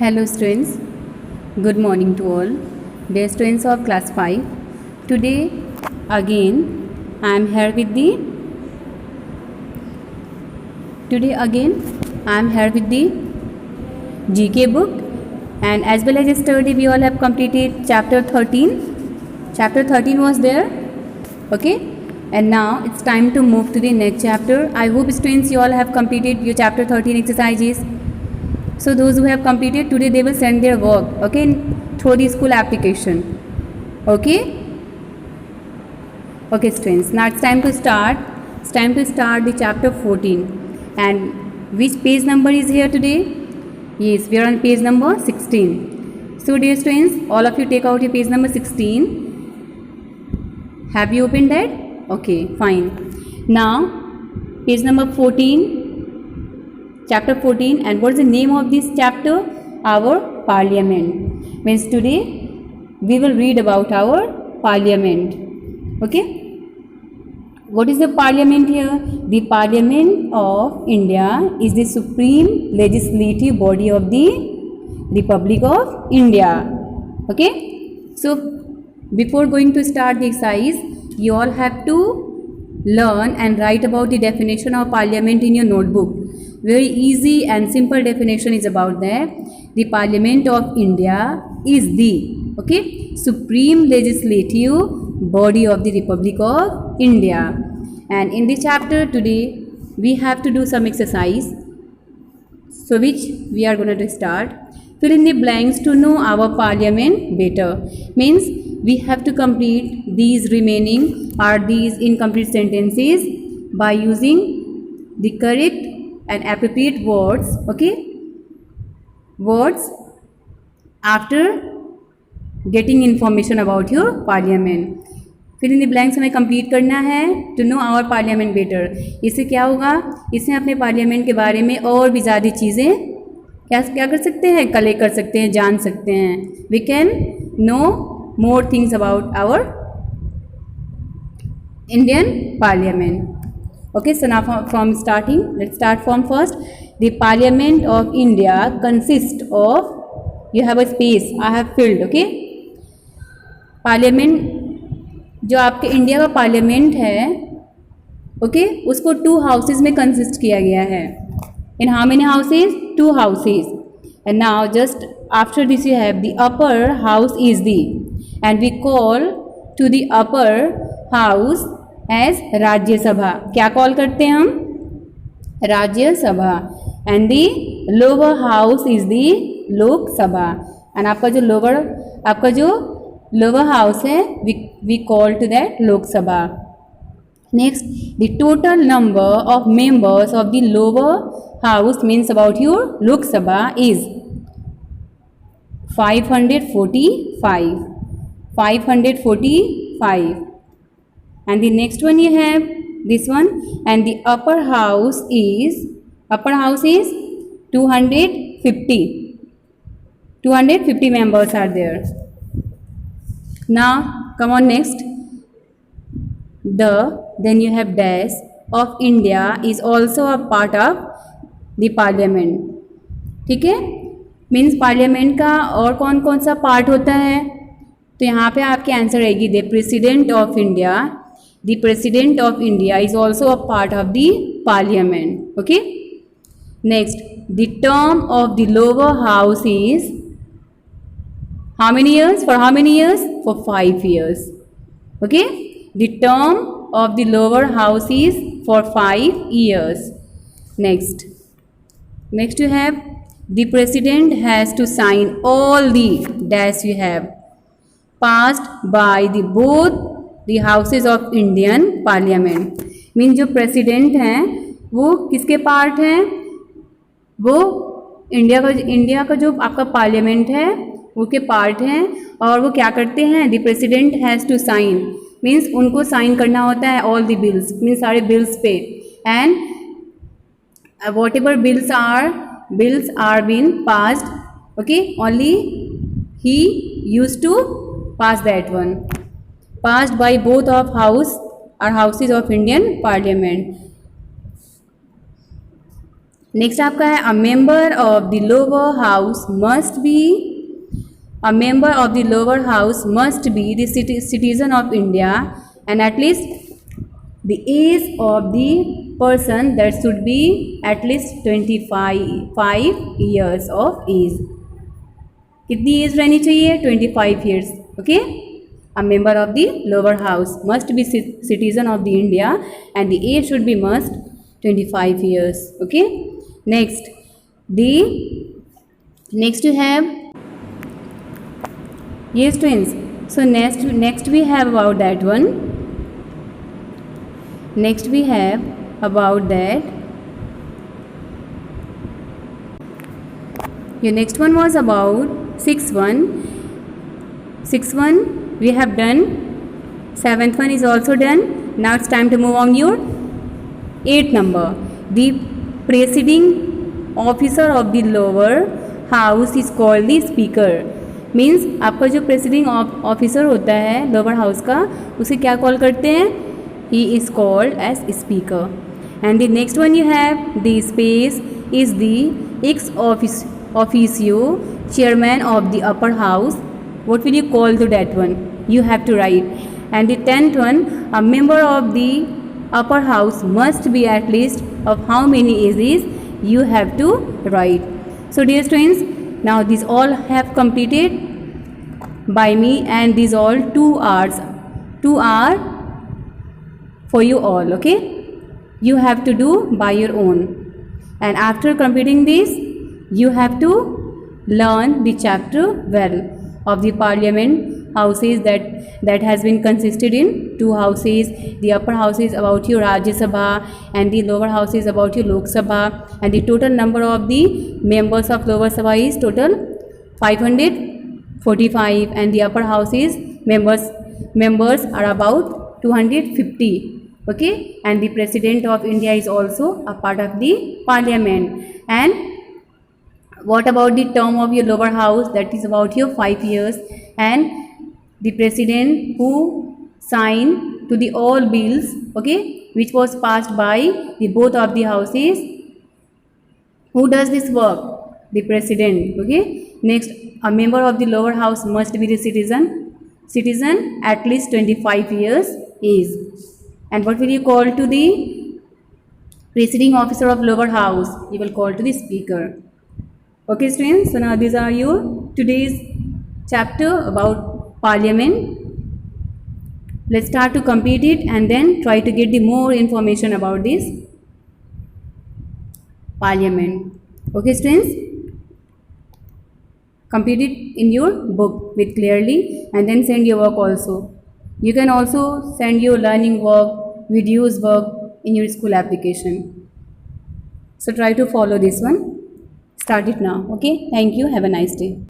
Hello students, good morning to all, dear students of class 5. Today again I am here with the GK book, and as well as yesterday we all have completed chapter 13. Chapter 13 was there, okay, and now it's time to move to the next chapter. I hope students you all have completed your chapter 13 exercises. So those who have completed today, they will send their work, okay, through the school application. Okay students, now it's time to start. It's time to start the chapter 14. And which page number is here today? Yes, we are on page number 16. So dear students, all of you take out your page number 16. Have you opened that? Okay, fine. Now page number 14, chapter 14, and what is the name of this chapter? Our parliament. Means today we will read about our parliament. Okay, what is the parliament here? The Parliament of India is the supreme legislative body of the Republic of India. Okay, so before going to start the exercise, you all have to learn and write about the definition of parliament in your notebook. Very easy and simple definition is about that. The Parliament of India is the supreme legislative body of the Republic of India. And in this chapter today we have to do some exercise, so which we are going to start. Fill in the blanks to know our parliament better. Means we have to complete these remaining or these incomplete sentences by using the correct and appropriate words, words after getting information about your parliament. फिर इन blanks हमें complete करना है to know our parliament better. इससे क्या होगा? इससे अपने parliament के बारे में और भी ज़्यादा चीज़ें क्या कर सकते हैं, कलेक्ट कर सकते हैं, जान सकते हैं. We can know more things about our Indian parliament. Okay, so now from starting, let's start from first. The Parliament of India consists of, you have a space, I have filled, okay. Parliament जो आपके India का parliament है, okay, उसको 2 houses में consist किया गया है. In how many houses? 2 houses. And now just after this you have the upper house is the, and we call to the upper house as Rajya Sabha. क्या कॉल करते हैं हम? Rajya Sabha. And the lower house is the Lok Sabha. And आपका जो lower house है we call to that Lok Sabha. Next, the total number of members of the lower house means about your Lok Sabha is 545. And the next one you have this one, and the upper house is 250. 250 members are there. Now come on next. Then you have dash of India is also a part of the parliament. ठीक है, means parliament का और कौन कौन सा part होता है? तो यहाँ पे आपके आंसर रहेगी the president of India. The President of India is also a part of the Parliament. Okay. Next, the term of the lower house is how many years? For how many years? For 5 years. Okay. The term of the lower house is for 5 years. Next you have the President has to sign all the dash you have passed by the both the houses of Indian parliament. Mean जो president हैं वो किसके part हैं? वो India का जो आपका parliament है वो के पार्ट हैं. और वो क्या करते हैं? The president has to sign, means उनको साइन करना होता है ऑल द बिल्स, मीन्स सारे बिल्स पे. And whatever bills are been passed, okay, only he use to pass that one. Passed by both of houses of Indian Parliament. Next आपका है a member of the lower house must be the citizen of India and at least the age of the person that should be at least 25 years of age. कितनी as रहनी चाहिए? 25 years. Okay. A member of the lower house must be citizen of the India and the age should be must 25 years. Okay. Next you have yes twins. So next we have about that one. Next we have about that. Your next one was about 6-1. 6-1 we have done. 7th one is also done. Now it's time to move on your 8th number. The presiding officer of the lower house is called the speaker. Means आपका जो presiding officer होता है lower house का, उसे क्या call करते हैं? He is called as speaker. And the next one you have the space is the ex officio chairman of the upper house. What will you call to that one? You have to write. And the 10th one, a member of the upper house must be at least of how many ages? You have to write. So dear students, now these all have completed by me and these all 2 hours. 2 are for you all. Okay, you have to do by your own. And after completing this, you have to learn the chapter well of the parliament houses that has been consisted in 2 houses. The upper house is about your Rajya Sabha and the lower house is about your Lok Sabha, and the total number of the members of lower Sabha is total 545 and the upper house is members are about 250. Okay, and the president of India is also a part of the parliament. And what about the term of your lower house? That is about your 5 years. And the president who signed to the all bills, okay, which was passed by the both of the houses. Who does this work? The president. Okay. Next, a member of the lower house must be the citizen at least 25 years age. And what will you call to the presiding officer of lower house? You will call to the speaker. Okay students, so now these are your today's chapter about parliament. Let's start to complete it and then try to get the more information about this parliament. Okay students, complete it in your book with clearly and then send your work also. You can also send your learning work, videos work in your school application. So try to follow this one. Start it now. Okay, thank you. Have a nice day.